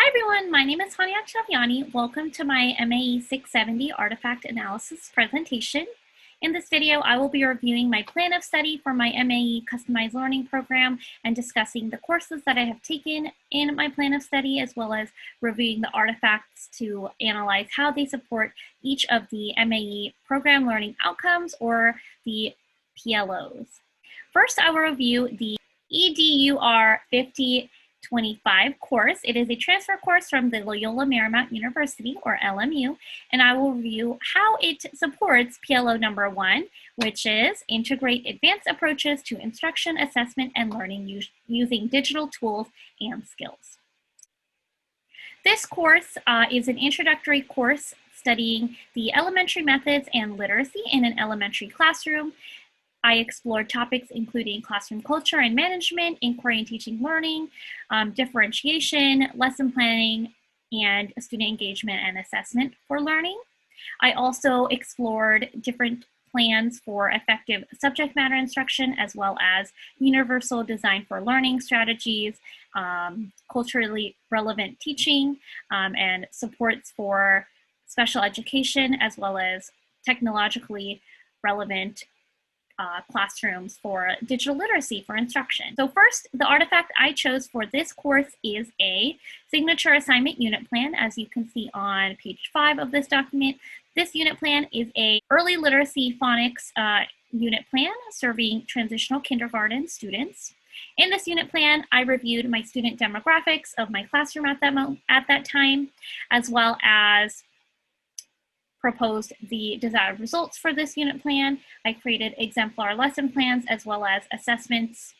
Hi everyone, my name is Hania Chaviani. Welcome to my MAE 670 Artifact Analysis presentation. In this video, I will be reviewing my plan of study for my MAE Customized Learning Program and discussing the courses that I have taken in my plan of study, as well as reviewing the artifacts to analyze how they support each of the MAE program learning outcomes, or the PLOs. First, I will review the EDUR 5025 course. It is a transfer course from the Loyola Marymount University, or LMU, and I will review how it supports PLO number 1, which is integrate advanced approaches to instruction, assessment, and learning using digital tools and skills. This course is an introductory course studying the elementary methods and literacy in an elementary classroom. I explored topics including classroom culture and management, inquiry and teaching learning, differentiation, lesson planning, and student engagement and assessment for learning. I also explored different plans for effective subject matter instruction, as well as universal design for learning strategies, culturally relevant teaching, and supports for special education, as well as technologically relevant classrooms for digital literacy for instruction. So first, the artifact I chose for this course is a signature assignment unit plan, as you can see on page 5 of this document. This unit plan is a early literacy phonics unit plan serving transitional kindergarten students. In this unit plan, I reviewed my student demographics of my classroom at that time, as well as proposed the desired results for this unit plan. I created exemplar lesson plans as well as assessments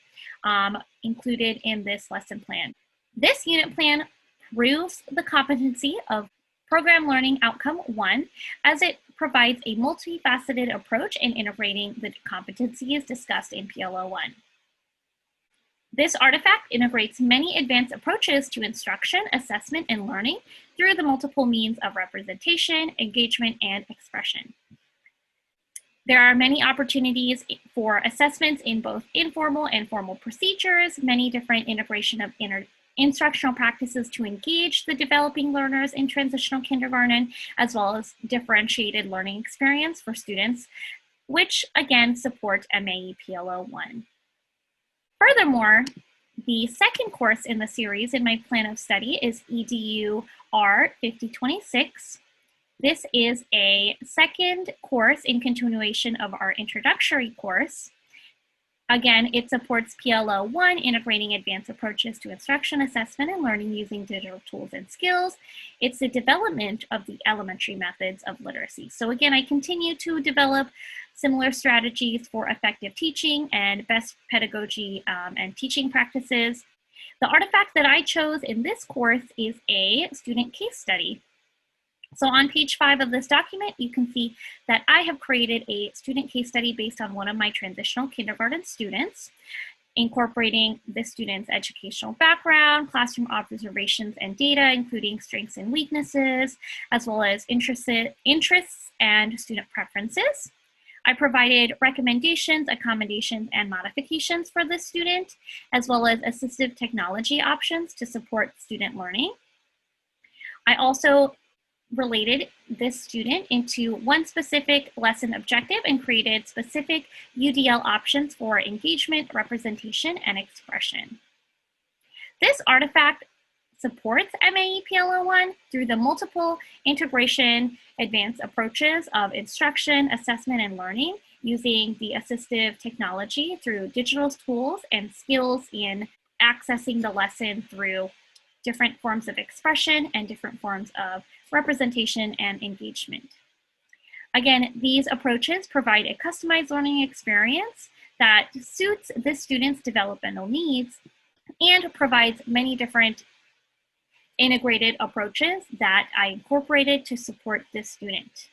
included in this lesson plan. This unit plan proves the competency of program learning outcome 1, as it provides a multifaceted approach in integrating the competencies discussed in PLO 1. This artifact integrates many advanced approaches to instruction, assessment, and learning through the multiple means of representation, engagement, and expression. There are many opportunities for assessments in both informal and formal procedures, many different integration of instructional practices to engage the developing learners in transitional kindergarten, as well as differentiated learning experience for students, which again supports MAE PLO 1. Furthermore, the second course in the series in my plan of study is EDUR 5026. This is a second course in continuation of our introductory course. Again, it supports PLO 1, integrating advanced approaches to instruction, assessment, and learning using digital tools and skills. It's the development of the elementary methods of literacy. So again, I continue to develop similar strategies for effective teaching and best pedagogy and teaching practices. The artifact that I chose in this course is a student case study. So on page 5 of this document, you can see that I have created a student case study based on one of my transitional kindergarten students, incorporating the student's educational background, classroom observations and data, including strengths and weaknesses, as well as interests and student preferences. I provided recommendations, accommodations, and modifications for this student, as well as assistive technology options to support student learning. I also related this student into one specific lesson objective and created specific UDL options for engagement, representation, and expression. This artifact supports MAE PLO 1 through the multiple integration advanced approaches of instruction, assessment, and learning using the assistive technology through digital tools and skills in accessing the lesson through different forms of expression and different forms of representation and engagement. Again, these approaches provide a customized learning experience that suits the student's developmental needs and provides many different integrated approaches that I incorporated to support this student,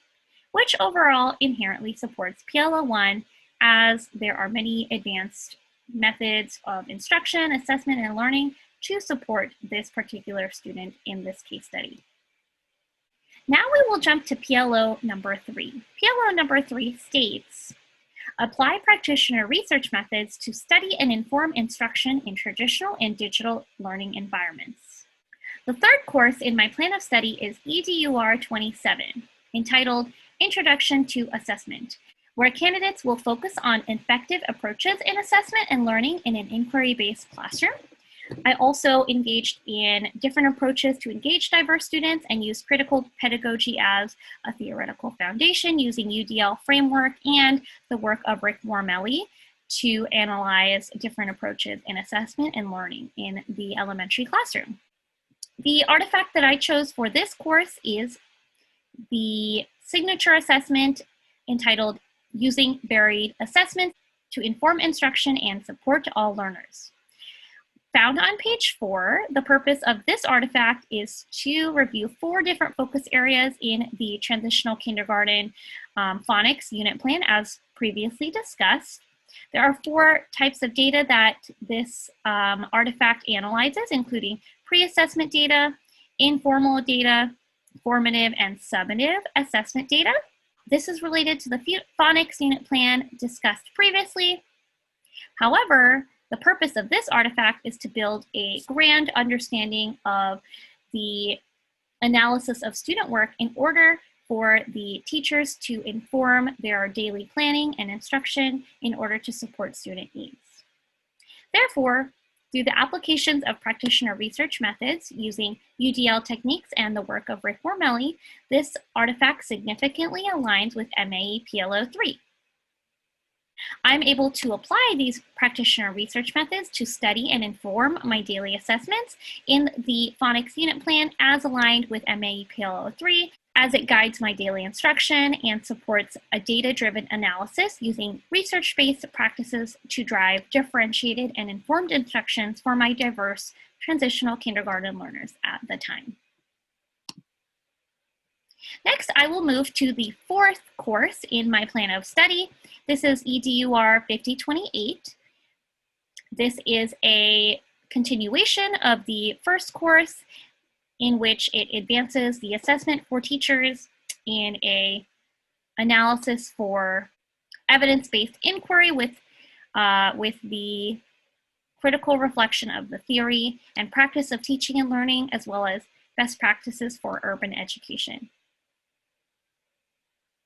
which overall inherently supports PLO 1, as there are many advanced methods of instruction, assessment, and learning to support this particular student in this case study. Now we will jump to PLO number 3. PLO number 3 states, apply practitioner research methods to study and inform instruction in traditional and digital learning environments. The third course in my plan of study is EDUR 27, entitled Introduction to Assessment, where candidates will focus on effective approaches in assessment and learning in an inquiry-based classroom. I also engaged in different approaches to engage diverse students and use critical pedagogy as a theoretical foundation using UDL framework and the work of Rick Warmelli to analyze different approaches in assessment and learning in the elementary classroom. The artifact that I chose for this course is the signature assessment entitled Using Varied Assessments to Inform Instruction and Support all Learners. Found on page 4, the purpose of this artifact is to review 4 different focus areas in the transitional kindergarten phonics unit plan as previously discussed. There are 4 types of data that this artifact analyzes, including pre-assessment data, informal data, formative and summative assessment data. This is related to the phonics unit plan discussed previously. However, the purpose of this artifact is to build a grand understanding of the analysis of student work in order for the teachers to inform their daily planning and instruction in order to support student needs. Therefore, through the applications of practitioner research methods using UDL techniques and the work of Rick Warmelli, this artifact significantly aligns with MAE PLO 3. I'm able to apply these practitioner research methods to study and inform my daily assessments in the phonics unit plan as aligned with MAE PLO 3, as it guides my daily instruction and supports a data-driven analysis using research-based practices to drive differentiated and informed instructions for my diverse transitional kindergarten learners at the time. Next, I will move to the 4th course in my plan of study. This is EDUR 5028. This is a continuation of the first course in which it advances the assessment for teachers in a analysis for evidence-based inquiry with the critical reflection of the theory and practice of teaching and learning, as well as best practices for urban education.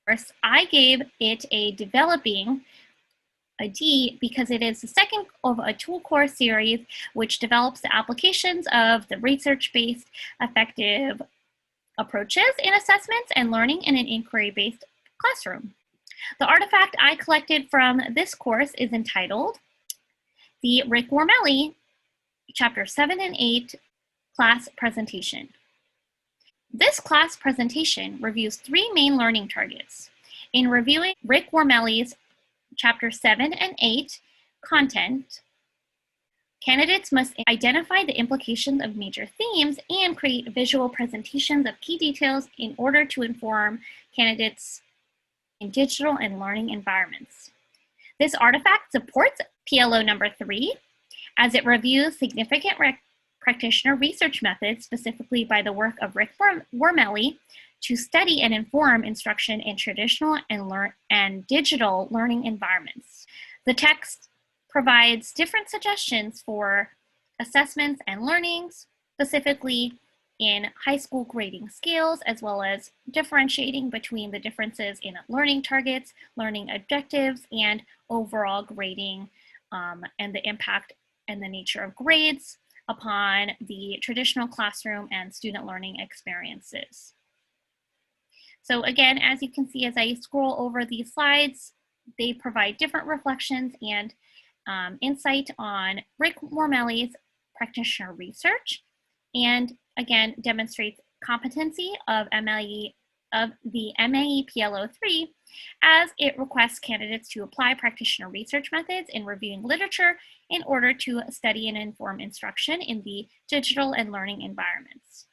First, I gave it a developing a D because it is the second of a tool course series which develops the applications of the research-based effective approaches in assessments and learning in an inquiry-based classroom. The artifact I collected from this course is entitled the Rick Warmelli Chapter 7 and 8 Class Presentation. This class presentation reviews 3 main learning targets. In reviewing Rick Warmelli's Chapter 7 and 8 content, candidates must identify the implications of major themes and create visual presentations of key details in order to inform candidates in digital and learning environments. This artifact supports PLO number 3 as it reviews significant practitioner research methods, specifically by the work of Rick Warmelli, to study and inform instruction in traditional and digital learning environments. The text provides different suggestions for assessments and learnings, specifically in high school grading scales, as well as differentiating between the differences in learning targets, learning objectives, and overall grading, and the impact and the nature of grades upon the traditional classroom and student learning experiences. So again, as you can see as I scroll over these slides, they provide different reflections and insight on Rick Warmelli's practitioner research, and again demonstrates competency of the MAE PLO 3 as it requests candidates to apply practitioner research methods in reviewing literature in order to study and inform instruction in the digital and learning environments.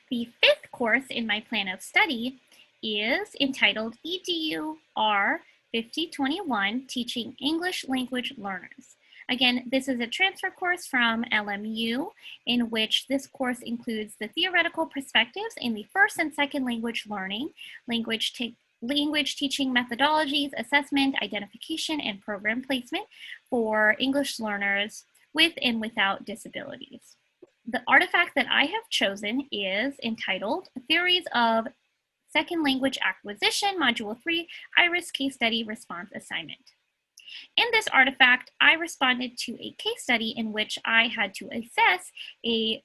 The 5th course in my plan of study is entitled EDUR 5021, Teaching English Language Learners. Again, this is a transfer course from LMU in which this course includes the theoretical perspectives in the first and second language learning, language teaching methodologies, assessment, identification, and program placement for English learners with and without disabilities. The artifact that I have chosen is entitled Theories of Second Language Acquisition, Module 3, IRIS Case Study Response Assignment. In this artifact, I responded to a case study in which I had to assess a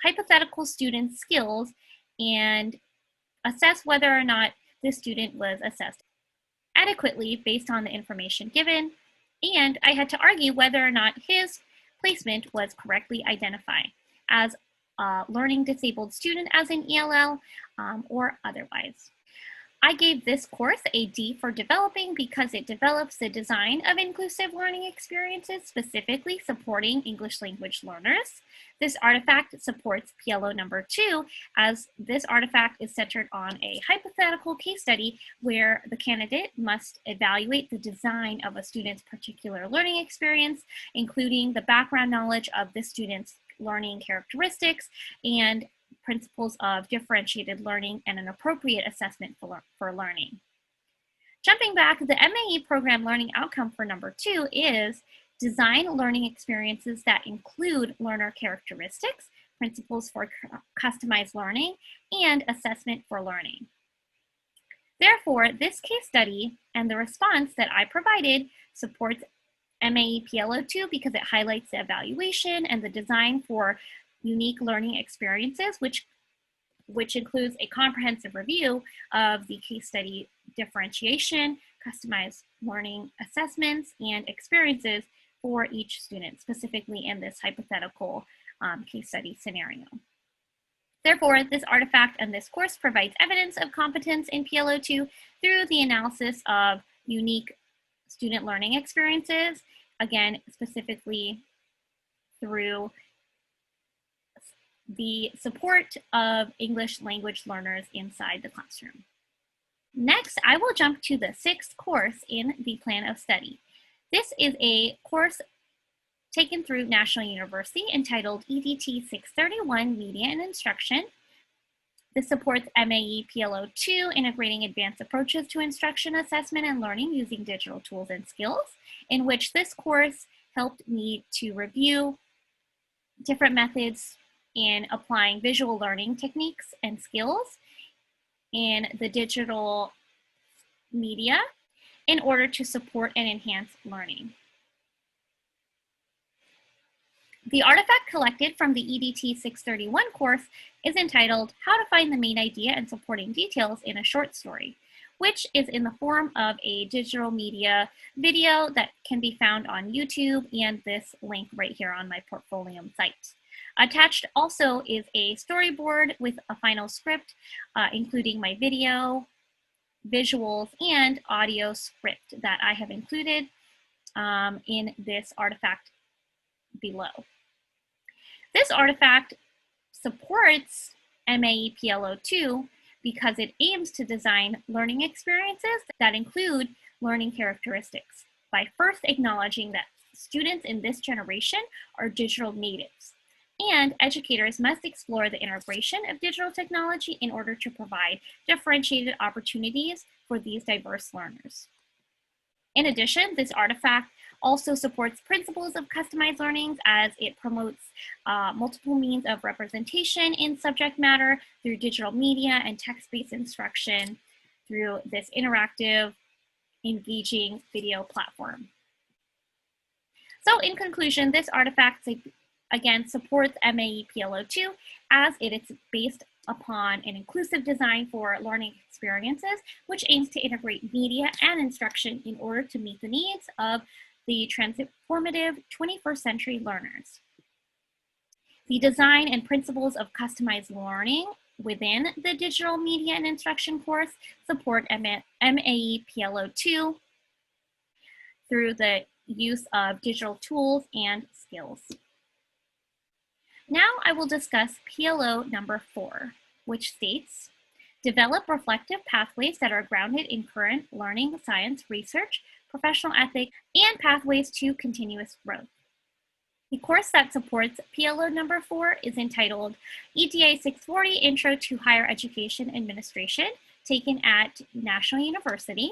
hypothetical student's skills and assess whether or not the student was assessed adequately based on the information given, and I had to argue whether or not his placement was correctly identified as a learning disabled student as an ELL or otherwise. I gave this course a D for developing because it develops the design of inclusive learning experiences, specifically supporting English language learners. This artifact supports PLO number 2, as this artifact is centered on a hypothetical case study where the candidate must evaluate the design of a student's particular learning experience, including the background knowledge of the student's learning characteristics and principles of differentiated learning and an appropriate assessment for learning. Jumping back, the MAE program learning outcome for number 2 is design learning experiences that include learner characteristics, principles for customized learning, and assessment for learning. Therefore, this case study and the response that I provided supports MAE PLO2 because it highlights the evaluation and the design for unique learning experiences, which includes a comprehensive review of the case study differentiation, customized learning assessments, and experiences for each student, specifically in this hypothetical case study scenario. Therefore, this artifact and this course provides evidence of competence in PLO2 through the analysis of unique student learning experiences, again, specifically through the support of English language learners inside the classroom. Next, I will jump to the 6th course in the plan of study. This is a course taken through National University entitled EDT 631 Media and Instruction. This supports MAE PLO2, integrating advanced approaches to instruction, assessment, and learning using digital tools and skills, in which this course helped me to review different methods in applying visual learning techniques and skills in the digital media in order to support and enhance learning. The artifact collected from the EDT 631 course is entitled How to Find the Main Idea and Supporting Details in a Short Story, which is in the form of a digital media video that can be found on YouTube and this link right here on my Portfolium site. Attached also is a storyboard with a final script, including my video, visuals, and audio script that I have included in this artifact below. This artifact supports MAE PLO2 because it aims to design learning experiences that include learning characteristics by first acknowledging that students in this generation are digital natives, and educators must explore the integration of digital technology in order to provide differentiated opportunities for these diverse learners. In addition, this artifact also supports principles of customized learning as it promotes multiple means of representation in subject matter through digital media and text-based instruction through this interactive, engaging video platform. So in conclusion, this artifact again supports MAE PLO2 as it is based upon an inclusive design for learning experiences, which aims to integrate media and instruction in order to meet the needs of the transformative 21st century learners. The design and principles of customized learning within the digital media and instruction course support MAE PLO2 through the use of digital tools and skills. Now I will discuss PLO number 4, which states, develop reflective pathways that are grounded in current learning, science, research, professional ethics, and pathways to continuous growth. The course that supports PLO number 4 is entitled EDA 640 Intro to Higher Education Administration, taken at National University.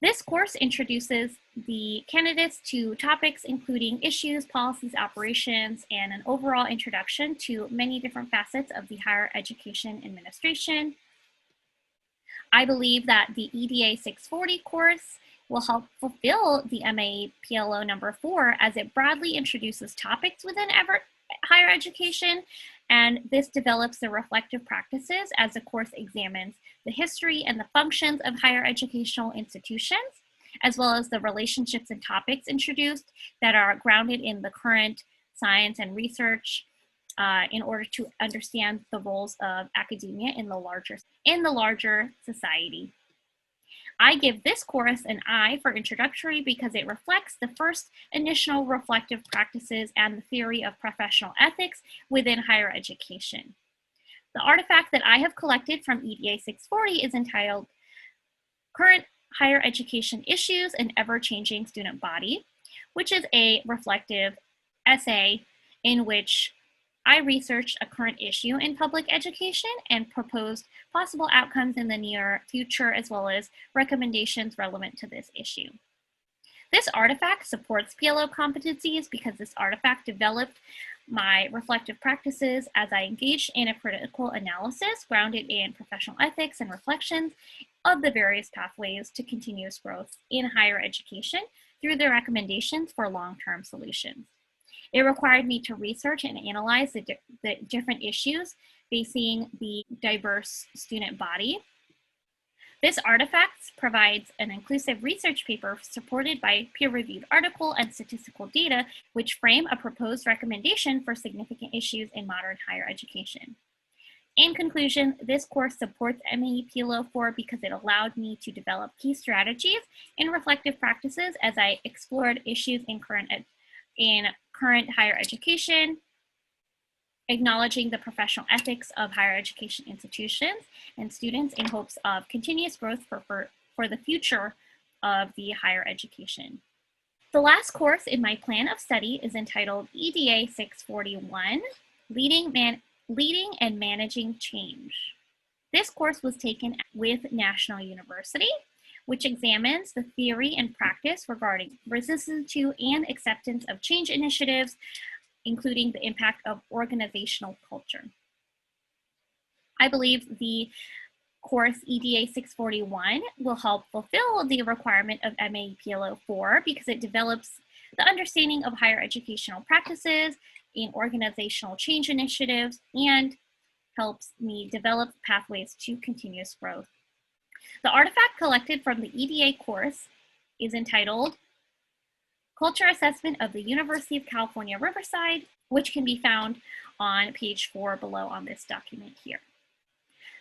This course introduces the candidates to topics including issues, policies, operations, and an overall introduction to many different facets of the higher education administration. I believe that the EDA 640 course will help fulfill the MAE PLO number 4 as it broadly introduces topics within higher education, and this develops the reflective practices as the course examines the history and the functions of higher educational institutions, as well as the relationships and topics introduced that are grounded in the current science and research in order to understand the roles of academia in the larger society. I give this course an I for introductory because it reflects the first initial reflective practices and the theory of professional ethics within higher education. The artifact that I have collected from EDA 640 is entitled Current Higher Education Issues and Ever-Changing Student Body, which is a reflective essay in which I researched a current issue in public education and proposed possible outcomes in the near future, as well as recommendations relevant to this issue. This artifact supports PLO competencies because this artifact developed my reflective practices as I engaged in a critical analysis grounded in professional ethics and reflections of the various pathways to continuous growth in higher education through the recommendations for long-term solutions. It required me to research and analyze the different issues facing the diverse student body. This artifact provides an inclusive research paper supported by peer-reviewed article and statistical data, which frame a proposed recommendation for significant issues in modern higher education. In conclusion, this course supports MAE PLO 4 because it allowed me to develop key strategies and reflective practices as I explored issues in current higher education, acknowledging the professional ethics of higher education institutions and students in hopes of continuous growth for the future of the higher education. The last course in my plan of study is entitled EDA 641, Leading and Managing Change. This course was taken with National University, which examines the theory and practice regarding resistance to and acceptance of change initiatives, including the impact of organizational culture. I believe the course EDA 641 will help fulfill the requirement of MAE PLO 4 because it develops the understanding of higher educational practices in organizational change initiatives and helps me develop pathways to continuous growth. The artifact collected from the EDA course is entitled Culture Assessment of the University of California, Riverside, which can be found on page 4 below on this document here.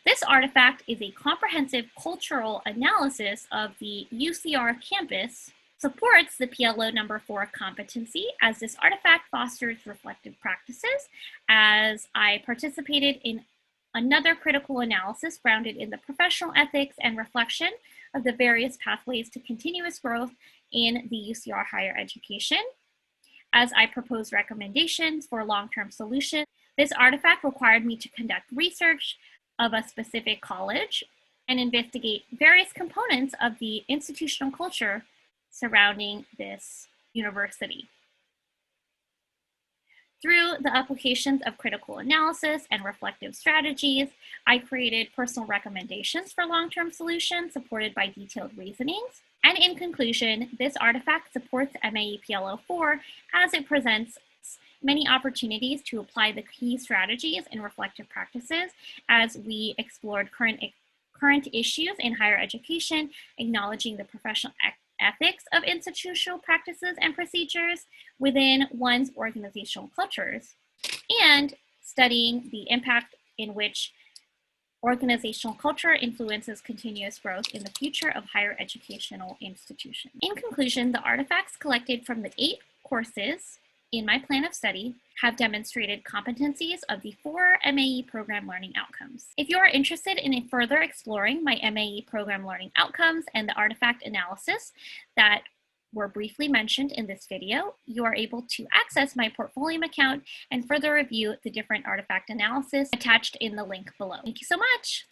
This artifact is a comprehensive cultural analysis of the UCR campus, supports the PLO number 4 competency as this artifact fosters reflective practices as I participated in another critical analysis grounded in the professional ethics and reflection of the various pathways to continuous growth in the UCR higher education. As I proposed recommendations for long-term solutions, this artifact required me to conduct research of a specific college and investigate various components of the institutional culture surrounding this university. Through the applications of critical analysis and reflective strategies, I created personal recommendations for long-term solutions supported by detailed reasonings. And in conclusion, this artifact supports MAE PLO 4 as it presents many opportunities to apply the key strategies and reflective practices as we explored current issues in higher education, acknowledging the professional ethics of institutional practices and procedures within one's organizational cultures, and studying the impact in which organizational culture influences continuous growth in the future of higher educational institutions. In conclusion, the artifacts collected from the 8 courses in my plan of study have demonstrated competencies of the 4 MAE program learning outcomes. If you are interested in further exploring my MAE program learning outcomes and the artifact analysis that were briefly mentioned in this video, you are able to access my Portfolio account and further review the different artifact analysis attached in the link below. Thank you so much.